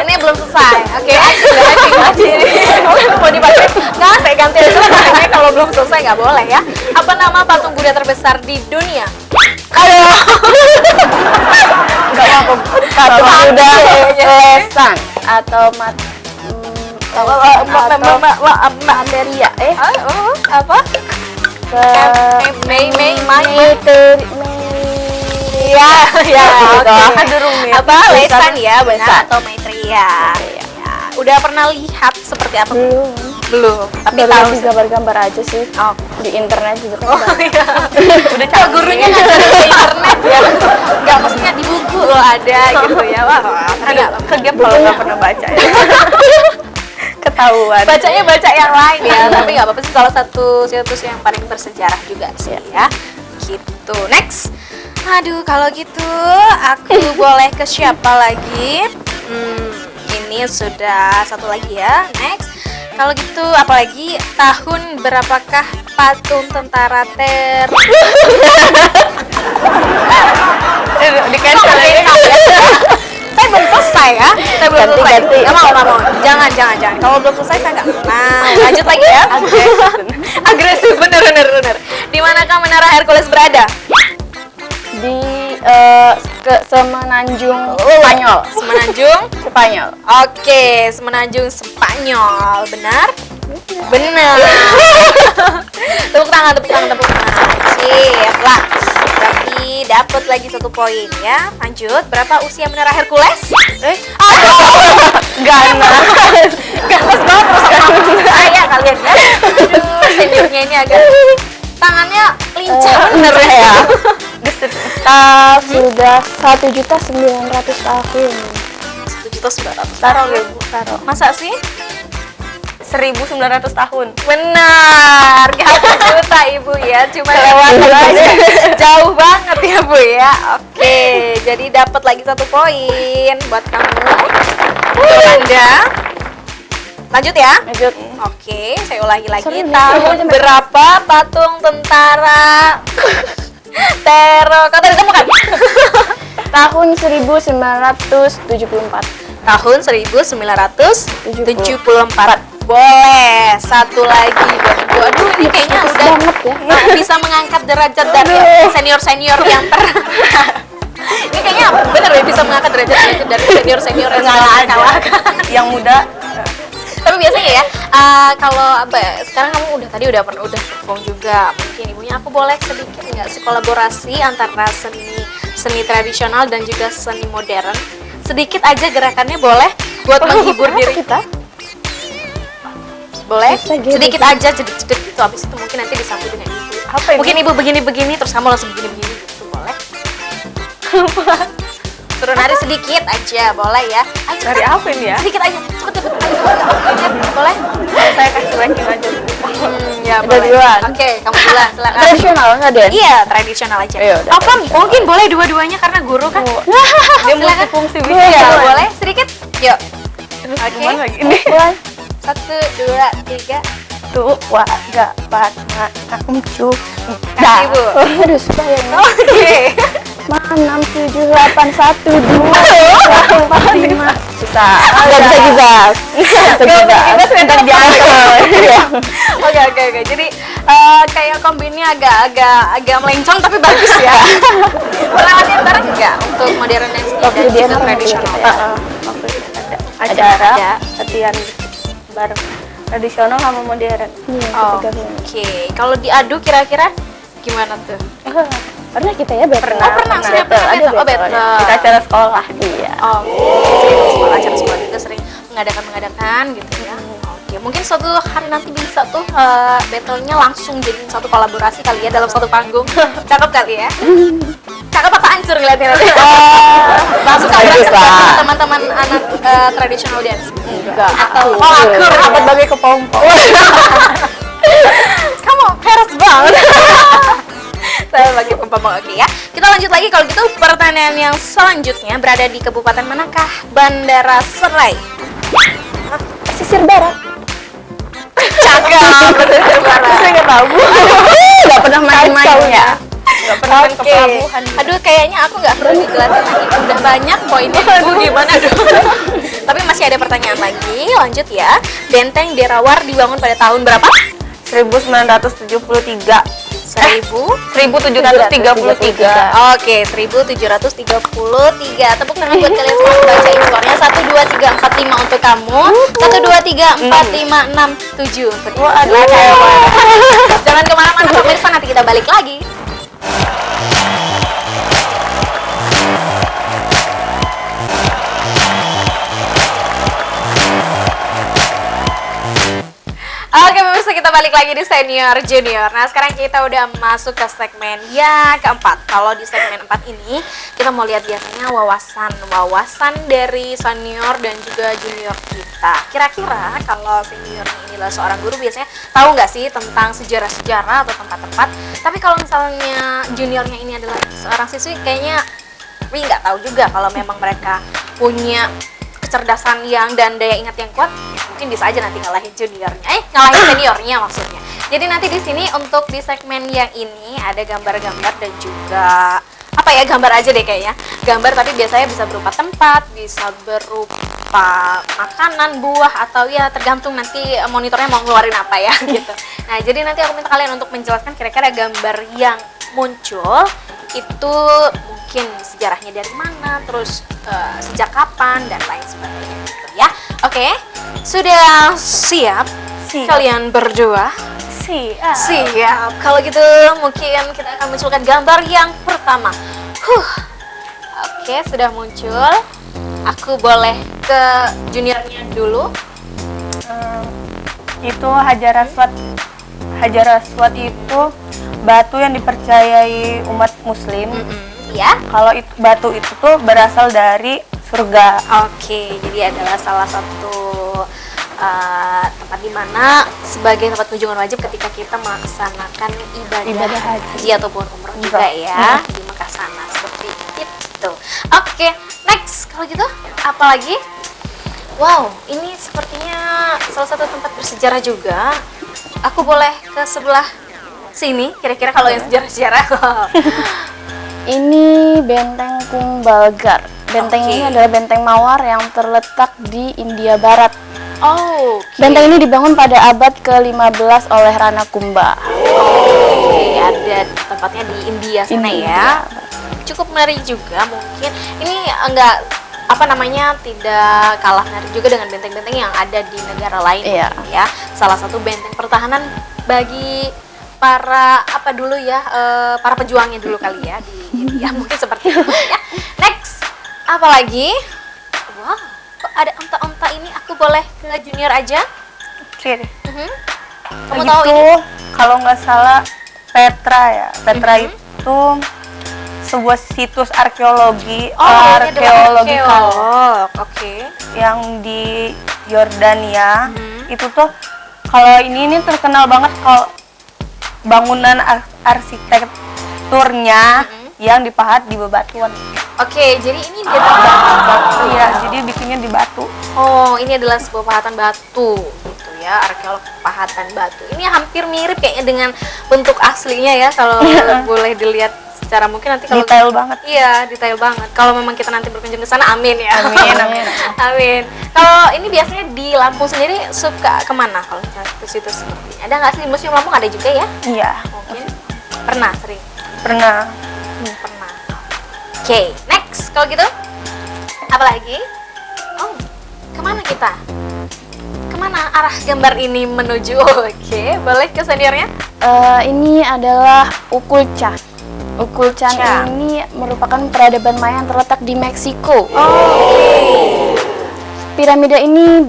Ini belum selesai. Oke, mau dipakai? Nggak, saya ganti aja. Karena kalau belum selesai nggak boleh ya. Apa nama patung Buddha terbesar di dunia? Aduh. Enggak mau patung Buddha lesan atau materia Apa? Mei. Ya, oke. Aduh rumit. Apa lesan ya, benar atau Maitreya? Ya. Udah pernah lihat seperti apa? Belum. Tapi Baru tahu. di gambar-gambar aja sih. Oh. Di internet juga kan Oh banyak. iya. Udah tahu gurunya ngajarin di internet ya. Enggak maksudnya di buku loh ada gitu ya. Wah, Aduh, kegep kalau nggak pernah baca ya. Ketahuan. bacanya baca yang lain ya. Tapi nggak apa-apa sih, salah satu situs yang paling bersejarah juga sih ya. Gitu. Next. Aduh, kalau gitu aku boleh ke siapa lagi? Ini sudah satu lagi ya. Next. Kalau gitu, apalagi tahun berapakah patung tentara Di cancel ya. Saya belum selesai ya. Saya belum selesai. Ganti. Nggak mau. Jangan. Kalau belum selesai saya nggak mau. Lanjut lagi ya. Agresif, bener. Di manakah Menara Hercules berada? Di Semenanjung Spanyol. Semenanjung. Spanyol. Oke, Semenanjung Spanyol. Benar? Benar. Tepuk tangan. Sip lah. Berarti dapat lagi 1 poin ya. Lanjut. Berapa usia Menara Hercules? Ganas. Ganas banget sama saya kalian ya. Aduh, seniornya ini agak tangannya lincah bener ya. Sudah 1.900.000 tahun. 1.900.000. Taruh ya Bu, taruh. Masa sih? 1.900 tahun. Benar, gak 1 juta Ibu ya, cuma lewat aja. Jauh banget ya Bu ya. Oke, jadi dapat lagi 1 poin buat kamu. Untuk Anda. Lanjut ya. Lanjut. Oke, saya ulangi lagi. Seru nih. Tahun berapa patung tentara kata kamu kan? Tahun 1974. Tahun 1974. Boleh, 1 lagi buat Ibu. Aduh, ini kayaknya udah banget ya. bisa mengangkat derajat dari senior-senior yang ini kayaknya bener ya, bisa mengangkat derajat dari senior-senior yang kalah-kalah. Yang muda. Tapi biasanya ya, kalau apa ya, sekarang kamu udah perform juga. Mungkin ibunya aku boleh sedikit nggak sih kolaborasi antara seni tradisional dan juga seni modern. Sedikit aja gerakannya boleh buat menghibur diri kita. Boleh? Bisa gitu. Sedikit aja, jedek-jedek gitu. Habis itu mungkin nanti disambung dengan ibu. Apa Ibu? Mungkin ibu begini-begini, terus kamu langsung begini-begini gitu. Boleh? Suruh nari sedikit aja, boleh ya? Ayo, Dari apa ini ya? sedikit aja, cepet. Boleh? Saya kasih backing aja. Ya Ada boleh. duluan. Oke, kamu duluan, silakan. Tradisional nggak Den? Iya, tradisional aja. Iya, udah. Apa? Mungkin boleh dua-duanya karena guru kan. Dia Silakan. multifungsi bisa. Iya, boleh sedikit. Yuk. Oke. Gimana lagi? Ini Mulai. 1, 2, 3. tuh warga Batman cu. Kasih Bu. Aduh, susah ya ini. Oke. 6, 7, 8, 1, 2, 4, 5. Susah. Nggak bisa. Bentar diangkat. Oke. Jadi kayak kombinnya agak melencong tapi bagus ya. Pernah latihan bareng enggak untuk modern dance Waktu dan dia juga namanya tradisional? gitu ya. Waktu itu ada acara Ada. latihan bareng tradisional sama modern. Iya, Oh, ketiga film. Oke, kalau diadu kira-kira gimana tuh? Pernah kita ya battle? Oh, pernah. Sudah pernah Ada battle. Oh, battle. Kita acara sekolah. Iya. Oh, sering acara sekolah juga sering mengadakan gitu ya. Oke, mungkin suatu hari nanti bisa tuh battle-nya langsung jadi satu kolaborasi kali ya dalam satu panggung. Cakep kali ya? Cakep apa hancur ngeliatnya nanti? Langsung kolaborasi sama teman-teman teman anak tradisional dance? Enggak. Atau Rapat bagai kepompong. kamu peres banget. Saya bagi pempambang. Oke ya. Kita lanjut lagi kalau gitu, pertanyaan yang selanjutnya berada di kabupaten manakah Bandara Serai? Pesisir barat. Cakep. Saya nggak tahu. Nggak pernah main-main ya. Gak pernah main ke pelabuhan. Aduh, kayaknya aku nggak perlu dijelasin lagi. Udah banyak poinnya. Gimana dong? Tapi masih ada pertanyaan lagi. Lanjut ya. Benteng Derawar dibangun pada tahun berapa? 1973. 1733. Oke, 1733. Tepuk tangan buat kalian semua yang bacain skornya. 1, 2, 3, 4, 5 untuk kamu. 1, 2, 3, 4, 5, 6, 7 untuk kamu. Jangan kemana-mana pemirsa, nanti kita balik lagi. Oke pemirsa, kita balik lagi di senior junior. Nah sekarang kita udah masuk ke segmen yang keempat. Kalau di segmen 4 ini kita mau lihat biasanya wawasan dari senior dan juga junior kita. Kira-kira kalau senior ini adalah seorang guru, biasanya tahu nggak sih tentang sejarah-sejarah atau tempat-tempat. Tapi kalau misalnya juniornya ini adalah seorang siswi, kayaknya nggak tahu juga. Kalau memang mereka punya kecerdasan dan daya ingat yang kuat, mungkin bisa aja nanti ngalahin ngalahin seniornya maksudnya. Jadi nanti di sini untuk di segmen yang ini ada gambar-gambar dan juga gambar aja deh kayaknya. Gambar tapi biasanya bisa berupa tempat, bisa berupa makanan, buah, atau ya tergantung nanti monitornya mau ngeluarin apa ya gitu. Nah, jadi nanti aku minta kalian untuk menjelaskan kira-kira gambar yang muncul itu mungkin sejarahnya dari mana, terus sejak kapan dan lain sebagainya gitu ya. Oke, sudah siap? Kalian berdua? Siap. Kalau gitu mungkin kita akan munculkan gambar yang pertama. Oke, sudah muncul. Aku boleh ke juniornya dulu. Itu Hajar Aswad. Hajar Aswad itu batu yang dipercayai umat muslim. Ya. Kalau batu itu tuh berasal dari surga. Oke, jadi adalah salah satu tempat di mana sebagai tempat kunjungan wajib ketika kita melaksanakan ibadah haji ataupun umroh juga ya di Mekah sana, seperti itu. Oke, next. Kalau gitu, apa lagi? Wow, ini sepertinya salah satu tempat bersejarah juga. Aku boleh ke sebelah sini, kira-kira kalau yang sejarah-sejarah. Ini Benteng Kumbhalgarh. Benteng ini adalah benteng mawar yang terletak di India Barat. Benteng ini dibangun pada abad ke-15 oleh Rana Kumbha. Ada tempatnya di India sana ya. Cukup menarik juga mungkin. Ini tidak kalah menarik juga dengan benteng-benteng yang ada di negara lain ya. Salah satu benteng pertahanan bagi para para pejuangnya dulu kali ya di India, mungkin seperti itu ya. Next, apa lagi? Wow, kok ada onta-onta ini? Aku boleh ke junior aja? Oke. Kamu tahu itu ini? kalau nggak salah Petra ya. Petra itu sebuah situs arkeologi yang di Yordania. Itu tuh kalau ini terkenal banget kalau bangunan arsitekturnya yang dipahat di bebatuan. Oke, jadi ini dia batu. Iya, jadi bikinnya di batu. Oh, ini adalah sebuah pahatan batu gitu ya, arkeolog pahatan batu. Ini hampir mirip kayaknya dengan bentuk aslinya ya kalau boleh dilihat secara mungkin nanti kalau detail banget. Iya, detail banget. Kalau memang kita nanti berkunjung ke sana, amin ya. Amin. Kalau ini biasanya di Lampung sendiri suka kemana kalau ke situs seperti ini? Ada nggak sih di Museum Lampung ada juga ya? Iya. Mungkin pernah sering. Pernah. Oke, next. Kalau gitu, apa lagi? Oh, kemana kita? Kemana arah gambar ini menuju? Oke, boleh ke seniornya? Ini adalah Ukulca. Ukulcan ini merupakan peradaban Maya yang terletak di Meksiko. Piramida ini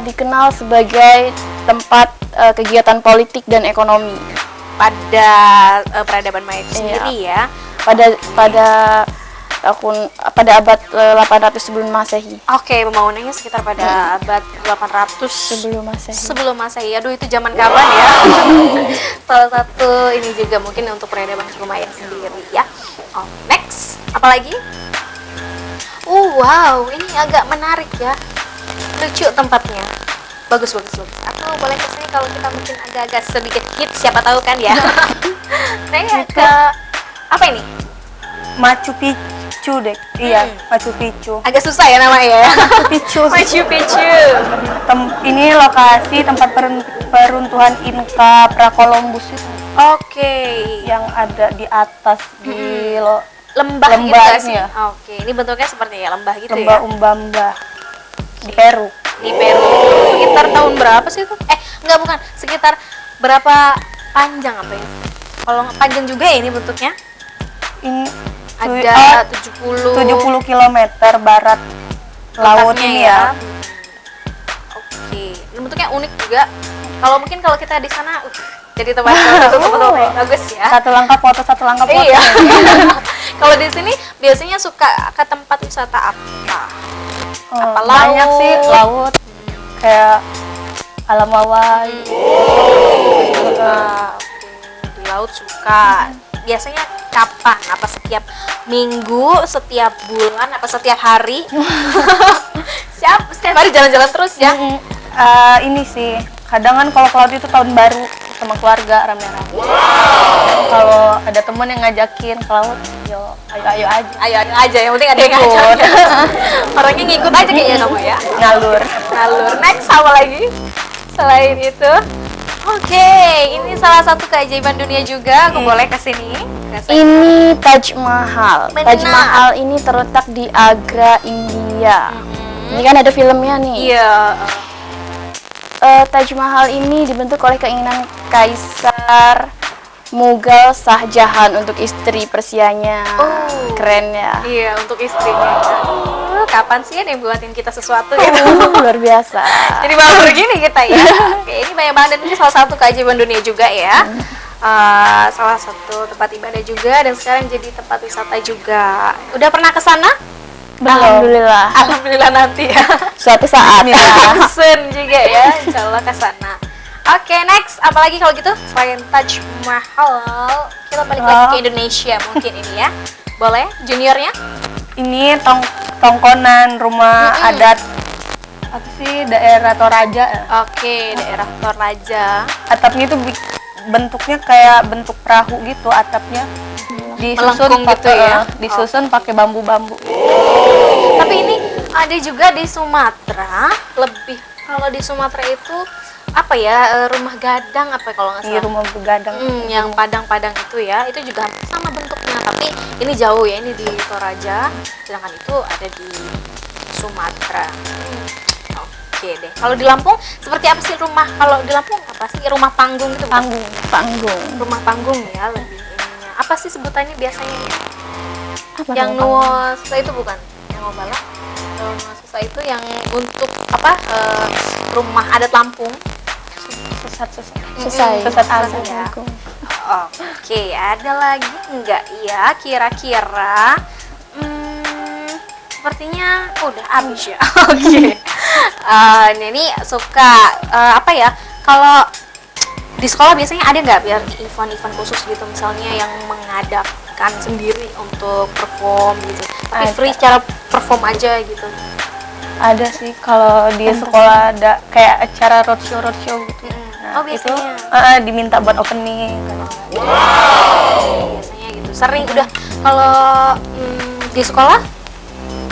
dikenal sebagai tempat kegiatan politik dan ekonomi pada peradaban Maya itu sendiri ya. Pada pada abad 800 sebelum Masehi. Oke, pembangunannya sekitar pada abad 800 Sebelum Masehi. sebelum Masehi. Aduh, itu zaman kapan ya? Salah satu ini juga mungkin untuk peradaban Sumeraya sendiri ya. Oh, next, apalagi? Wow, ini agak menarik ya. Lucu tempatnya. Bagus. Aku boleh kesini kalau kita mungkin agak-agak sedikit hit, siapa tahu kan ya. Nah, ya, ke apa ini? Machu Picchu deh. Iya, Machu Picchu. Agak susah ya namanya ya. Picchu. Machu Picchu. Ini lokasi tempat peruntuhan Inka Pra-Columbus itu Oke. yang ada di atas di Lembah gitu lembah nggak ini sih? ya. Oke, ini bentuknya seperti ya lembah gitu lembah ya. Umbamba di Peru. Di Peru. Sekitar tahun berapa sih itu? Enggak bukan. Sekitar berapa panjang apa ya? Kalau panjang juga ya ini bentuknya? Ini Ada 70 70 km barat laut letaknya ini ya. Oke. Ini bentuknya unik juga. Kalau kita di sana jadi tempat foto bagus ya. Satu langkah foto, satu langkah foto. Iya. Kalau di sini biasanya suka ke tempat wisata apa? Apa Banyak laut? sih laut kayak alam bawah. Di laut suka. Biasanya kapan? Apa setiap minggu, setiap bulan, apa setiap hari? Setiap hari jalan-jalan terus ya. Ini sih kadang kan kalau ke laut itu tahun baru sama keluarga rame-rame. Kalau ada temen yang ngajakin ke laut, yo ayo aja. Ayo aja, yang penting ada yang ngajak. Orangnya ngikut aja kayaknya kamu ya. Ngalur. Next apa lagi? Selain itu, oke, ini salah satu keajaiban dunia juga. Aku boleh kesini. Ini Taj Mahal. Benar. Taj Mahal ini terletak di Agra, India. Ini kan ada filmnya nih. Iya. Taj Mahal ini dibentuk oleh keinginan Kaisar Mughal Shah Jahan untuk istri Persianya. Oh. Keren ya. Iya, untuk istrinya. Kapan sih ada yang buatin kita sesuatu gitu? Luar biasa. Jadi baru begini kita ya. Oke, ini banyak banget dan ini salah satu keajaiban dunia juga ya. Salah satu tempat ibadah juga dan sekarang jadi tempat wisata juga. Udah pernah ke sana? Alhamdulillah. Alhamdulillah nanti ya. Suatu saat ya. Soon juga ya, insya Allah ke sana. Oke, next. Apalagi kalau gitu, selain Taj Mahal, kita balik lagi ke Indonesia mungkin ini ya. Boleh? Juniornya? Ini tongkonan rumah adat apa sih daerah Toraja ya? Oke, daerah Toraja. Atapnya itu bentuknya kayak bentuk perahu gitu atapnya. Melengkung gitu ya? Disusun pakai bambu-bambu. Tapi ini ada juga di Sumatera. Lebih kalau di Sumatera itu apa ya, rumah gadang apa kalau nggak Di salah? rumah begadang. Yang padang-padang itu ya, itu juga sama bentuknya, tapi ini jauh ya, ini di Toraja, sedangkan itu ada di Sumatera. Oke deh. Kalau di Lampung seperti apa sih rumah? Kalau di Lampung apa sih rumah panggung itu? bukan? Panggung. Rumah panggung ya lebih ininya. Apa sih sebutannya biasanya? Apa Yang nama panggung? nusa itu bukan? Yang Ngobala? Kalau nusa itu yang untuk apa? Rumah adat Lampung. Sesat. Selesai. Sesat Selesai agung. ya. Oke, ada lagi enggak ya kira-kira? Sepertinya udah habis ya. Oke. Neni suka apa ya? Kalau di sekolah biasanya ada nggak biar event-event khusus gitu, misalnya yang mengadakan sendiri untuk perform gitu, tapi Ada. free secara perform aja gitu. Ada sih kalau di sekolah ada kayak acara roadshow gitu. Oh, biasanya. Itu diminta buat opening. Biasanya gitu. Sering udah kalau di sekolah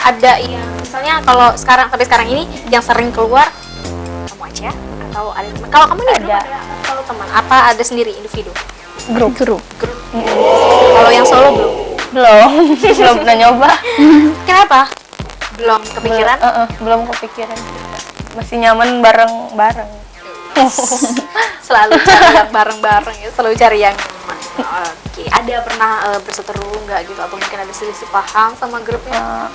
ada yang misalnya kalau sampai sekarang ini yang sering keluar kamu aja atau ada teman? Kalau kamu nih Ada. kalau teman apa ada sendiri individu? Grup. Kalau yang solo belum? Belum pernah nyoba. Kenapa? Belum kepikiran? Belum kepikiran. Masih nyaman bareng-bareng. Selalu cari yang bareng-bareng ya, selalu cari yang nyaman. Oke, ada pernah berseteru nggak gitu atau mungkin ada selisih paham sama grupnya?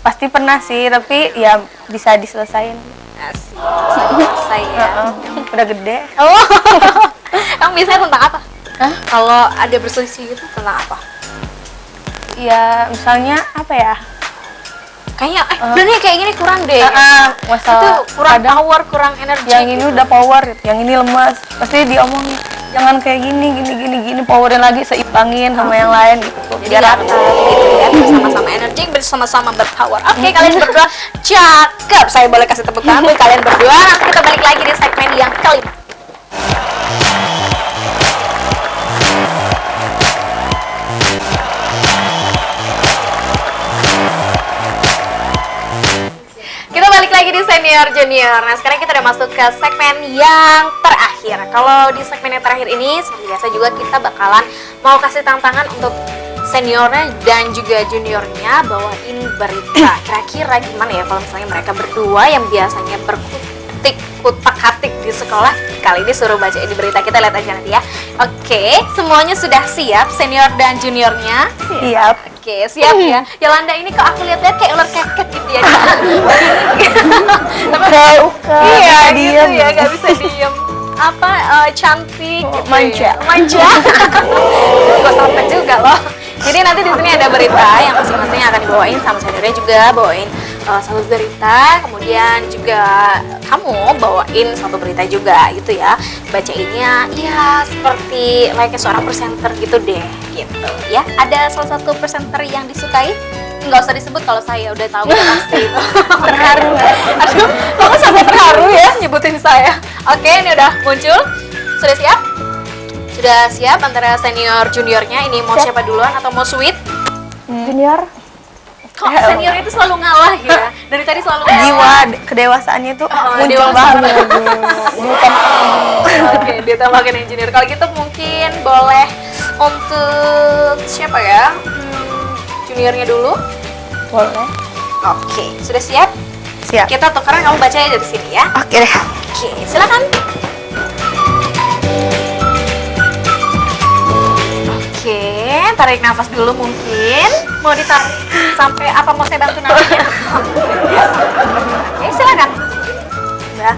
Pasti pernah sih, tapi ya bisa diselesain. Asik, selesai ya. Udah gede. Oh, emang biasanya tentang apa? Kalau ada berselisih gitu tentang apa? ya misalnya apa ya? Kayaknya udah nih kayak gini kurang deh. Masalah Itu kurang kadang power, kurang energi. yang ini udah power, yang ini lemas. Pasti diomongin jangan kayak gini, powerin lagi, seimbangin sama yang lain gitu. Jadi nggak gitu ya, bersama-sama energi, bersama-sama berpower. Oke, kalian berdua cakep. Saya boleh kasih tepuk tangan buat kalian berdua. Nanti kita balik lagi di segmen yang kelima. Kita balik lagi di Senior Junior. Nah, sekarang kita udah masuk ke segmen yang terakhir. Kalau di segmen yang terakhir ini, seperti biasa juga kita bakalan mau kasih tantangan untuk seniornya dan juga juniornya bawain berita. Kira-kira gimana ya kalau misalnya mereka berdua yang biasanya kutak-katik di sekolah, kali ini suruh bacain di berita. Kita lihat aja nanti ya. Oke, semuanya sudah siap, senior dan juniornya? Siap. Oke, siap ya. Yolanda ini kok aku lihat-lihat kayak ular keket gitu ya. Kayak Iya, gitu diem. ya, gak bisa diem. Apa, cantik gitu Manja. ya. Manja. Gak sampai juga loh. Jadi nanti di sini ada berita yang masing-masing akan dibawain sama seniornya juga bawain satu berita, kemudian juga kamu bawain satu berita juga gitu ya. Bacainnya ya seperti layaknya seorang presenter gitu deh, gitu ya. Ada salah satu presenter yang disukai? Nggak usah disebut kalau saya udah tahu udah pasti itu. Terharu. Aduh, kamu sampai terharu ya nyebutin saya. Oke, ini udah muncul. Sudah siap? Sudah siap antara senior juniornya. Ini mau siapa duluan atau mau sweet? Junior, Kok senior itu selalu ngalah ya? Dari tadi selalu ngalah. Jiwa kedewasaannya tuh muncul dewasa banget. Oke, ditambahin yang junior. Kalau gitu mungkin boleh untuk siapa ya? Juniornya dulu. Boleh. Oke, sudah siap? Siap. Kita tukeran, kamu baca aja di sini ya. Oke deh. Oke, silakan. Oke, tarik nafas dulu mungkin. Mau ditarik sampai apa, mau saya bantu nafasnya? Oke, silakan. Ya.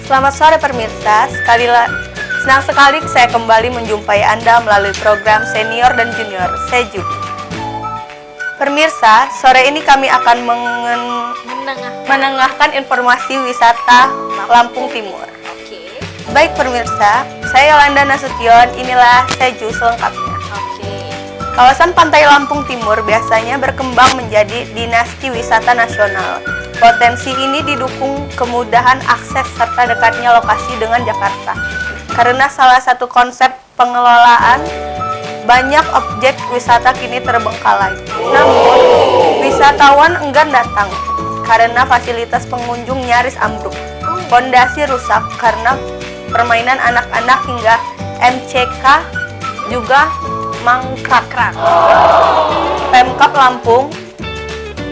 Selamat sore pemirsa. Senang sekali saya kembali menjumpai Anda melalui program Senior dan Junior Seju. Pemirsa, sore ini kami akan menengahkan informasi wisata Lampung Timur. Oke. Baik pemirsa, saya Yolanda Nasution, inilah Seju selengkapnya. Oke. Kawasan Pantai Lampung Timur biasanya berkembang menjadi dinasti wisata nasional. Potensi ini didukung kemudahan akses serta dekatnya lokasi dengan Jakarta. Karena salah satu konsep pengelolaan, banyak objek wisata kini terbengkalai. Namun, wisatawan enggan datang karena fasilitas pengunjung nyaris ambruk. Pondasi rusak karena permainan anak-anak hingga MCK juga mangkrak. Pemkab Lampung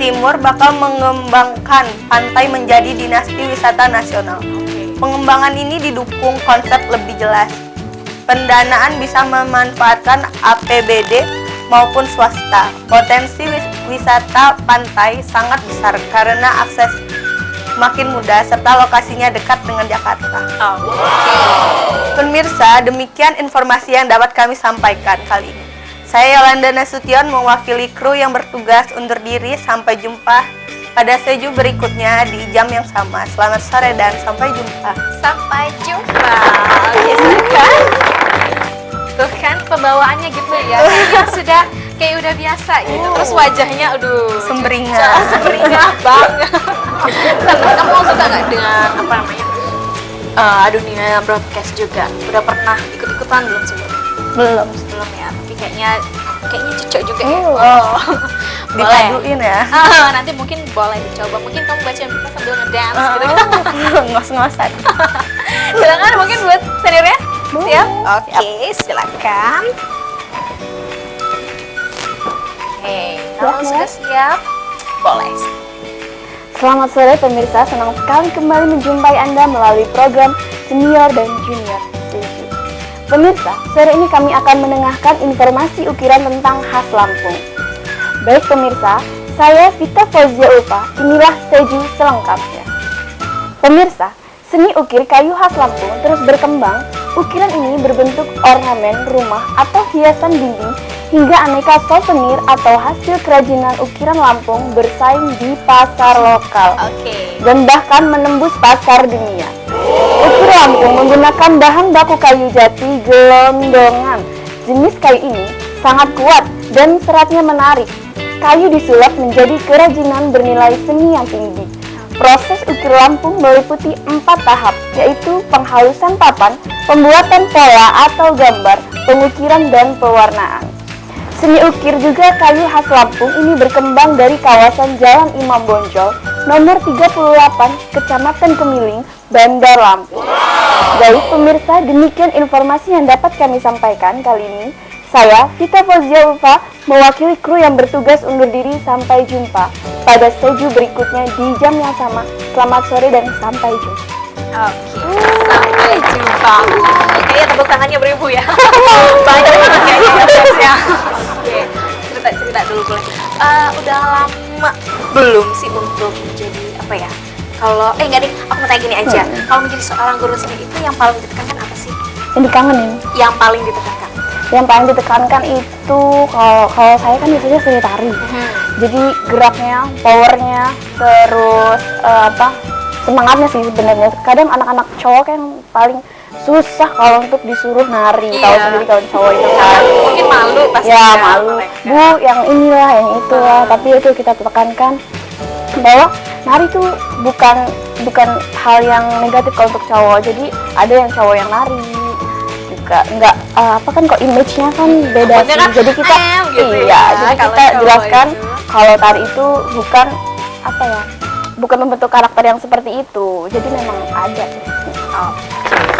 Timur bakal mengembangkan pantai menjadi dinasti wisata nasional. Pengembangan ini didukung konsep lebih jelas. Pendanaan bisa memanfaatkan APBD maupun swasta. Potensi wisata pantai sangat besar karena akses makin mudah serta lokasinya dekat dengan Jakarta. Pemirsa, demikian informasi yang dapat kami sampaikan kali ini. Saya Yolanda Nasution mewakili kru yang bertugas undur diri. Sampai jumpa pada Seju berikutnya di jam yang sama. Selamat sore dan sampai jumpa. Sampai jumpa. Oke, silakan. Tuh kan pembawaannya gitu ya. Kayaknya sudah kayak udah biasa gitu. Terus wajahnya aduh Sumringah. sumringah banget. Kamu suka nggak dengan apa namanya? Dunia broadcast juga. Udah pernah ikut-ikutan belum sebelumnya? Belum ya. Tapi kayaknya cocok juga ya. Oh. Boleh. Dipaduin ya. Nanti mungkin boleh dicoba. Mungkin kamu baca berita sambil ngedance gitu. Ngos-ngosan. Silakan mungkin buat seniornya. Siap? Oke, silakan. Oke, kalau sudah siap, boleh. selamat sore pemirsa, senang sekali kembali menjumpai Anda melalui program Senior dan Junior Seju. Pemirsa, sore ini kami akan menengahkan informasi ukiran tentang khas Lampung. Baik pemirsa, saya Vita Fauzia Ulfa, inilah Seju selengkapnya. Pemirsa, seni ukir kayu khas Lampung terus berkembang. Ukiran ini berbentuk ornamen rumah atau hiasan dinding hingga aneka souvenir atau hasil kerajinan ukiran Lampung bersaing di pasar lokal dan bahkan menembus pasar dunia. Ukir Lampung menggunakan bahan baku kayu jati gelondongan. Jenis kayu ini sangat kuat dan seratnya menarik. Kayu disulap menjadi kerajinan bernilai seni yang tinggi. Proses ukir Lampung meliputi 4 tahap, yaitu penghalusan papan, pembuatan pola atau gambar, pengukiran, dan pewarnaan. Seni ukir juga kayu khas Lampung ini berkembang dari kawasan Jalan Imam Bonjol, nomor 38, Kecamatan Kemiling, Bandar Lampung. Baik pemirsa, demikian informasi yang dapat kami sampaikan kali ini. Saya, Vita Fauzia Ulfa, mewakili kru yang bertugas undur diri. Sampai jumpa pada seju berikutnya di jam yang sama. Selamat sore dan sampai jumpa. Sampai jumpa. Kayaknya tepuk tangannya beribu ya. Banyak banget kayaknya. Oke, cerita dulu boleh. Udah lama belum sih untuk jadi apa ya? Kalau enggak deh, aku mau tanya gini aja. Kalau menjadi seorang guru seni itu yang paling ditekankan apa sih? Yang dikangenin. Yang paling ditekankan. Yang paling ditekankan itu kalau saya kan biasanya seni tari. Jadi geraknya, powernya, terus semangatnya sih sebenarnya. Kadang anak-anak cowok kan paling susah kalau untuk disuruh nari. Tahu sendiri kalau cowok itu kan. Mungkin malu pasti. Ya malu. Bu, yang inilah, yang itulah. Tapi itu kita tekankan bahwa nari itu bukan hal yang negatif kalau untuk cowok. Jadi ada yang cowok yang nari. Enggak kan kok image-nya kan beda sih. Kan jadi kita gitu jadi kita jelaskan kalau tari itu bukan membentuk karakter yang seperti itu. Jadi memang ada.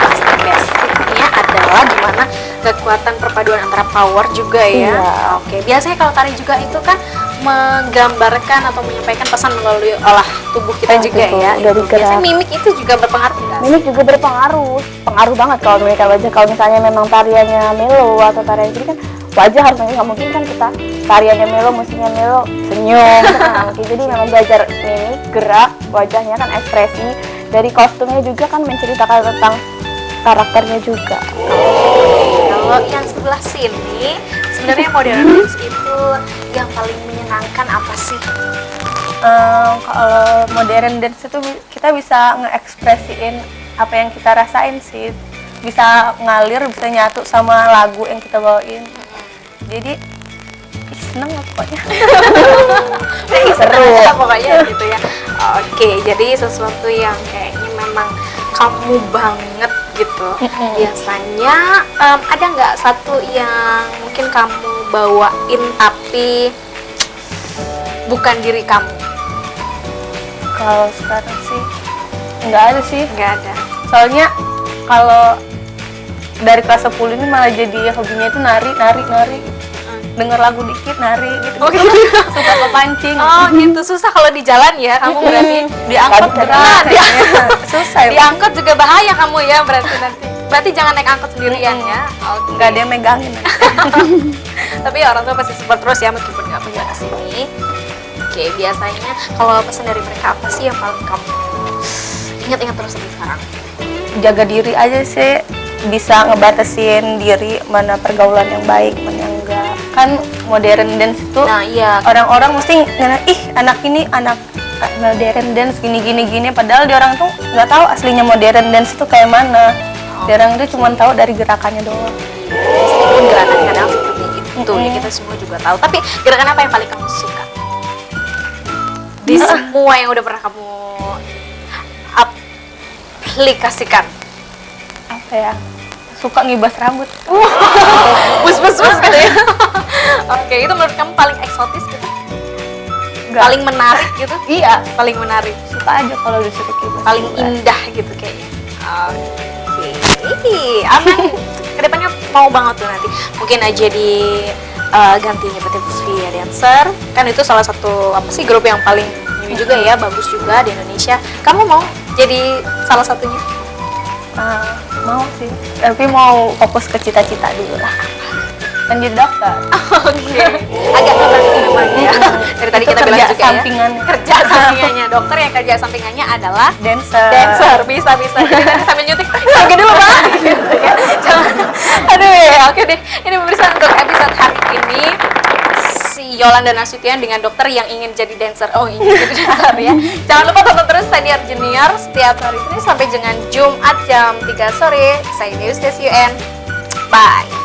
Pasti basicnya adalah gimana kekuatan perpaduan antara power juga ya. Oke, biasanya kalau tari juga itu kan menggambarkan atau menyampaikan pesan melalui olah tubuh kita juga ya. Dari biasanya mimik itu juga berpengaruh nggak? Mimik juga pengaruh banget kalau mimik wajah. Kalau misalnya memang tariannya melo atau tarian jadi kan wajah harus nggak mungkin kan kita tariannya melo, musiknya melo, senyum kan mungkin. Jadi memang belajar mimik, gerak, wajahnya kan ekspresi. Dari kostumnya juga kan menceritakan tentang karakternya juga. Kalau yang sebelah sini sebenarnya modern dance itu yang paling menyenangkan apa sih? Kalau modern dance itu kita bisa ngeekspresiin apa yang kita rasain sih, bisa ngalir, bisa nyatu sama lagu yang kita bawain. Jadi seneng lah pokoknya. Seru pokoknya gitu ya. Oke, jadi sesuatu yang kayaknya memang kamu banget gitu. Biasanya ada nggak satu yang mungkin kamu bawain tapi bukan diri kamu? Kalau sekarang sih nggak ada sih. Nggak ada. Soalnya kalau dari kelas 10 ini malah jadi hobinya itu nari. Dengar lagu dikit nari gitu. Oh gitu. Suka kepancing. Oh gitu, susah kalau di jalan ya. Kamu berarti diangkut berat. Susah ya. Diangkut juga bahaya kamu ya berarti nanti. Berarti jangan naik angkot sendirian ya. Nggak ada yang megangin. Tapi orang tua pasti support terus ya meskipun nggak punya kesini. Oke, biasanya kalau pesan dari mereka apa sih yang paling kamu ingat-ingat terus sampai sekarang? Jaga diri aja sih, bisa ngebatasin diri mana pergaulan yang baik, mana yang enggak. Kan modern dance itu orang-orang mesti anak ini anak modern dance gini padahal di orang tuh nggak tahu aslinya modern dance itu kayak mana. Di orang itu cuma tahu dari gerakannya doang. Meskipun gerakan kadang seperti itu ya kita semua juga tahu. Tapi gerakan apa yang paling kamu suka? Di semua yang udah pernah kamu aplikasikan? Apa ya? Suka ngibas rambut. Bus gitu ya. Oke, itu menurut kamu paling eksotis gitu? Paling menarik gitu? Iya, paling menarik. Suka aja kalau disuruh ngibas. Paling indah gitu kayaknya. Oke. Aman. Kedepannya mau banget tuh nanti. Mungkin aja di gantinya PT Dancer. Kan itu salah satu grup yang paling new juga ya, bagus juga di Indonesia. Kamu mau jadi salah satunya? Mau sih, tapi mau fokus ke cita-cita dulu lah. Menjadi dokter. Oke. Agak ngebahas namanya. Dari tadi kita bilang juga sampingannya. Kerja sampingannya. Dokter yang kerja sampingannya adalah dancer. Bisa. Jadi nanti sambil nyutik. Oke dulu Bang. Gitu ya. Jangan Aduh ya, oke deh. Ini pemirsa untuk episode hari ini si Yolanda Nasution dengan dokter yang ingin jadi dancer. Oh, ingin jadi dancer ya. Jangan lupa tonton terus Senior Junior setiap hari Senin sampai dengan Jumat jam 3 sore. Saya Deus Desuen. Bye.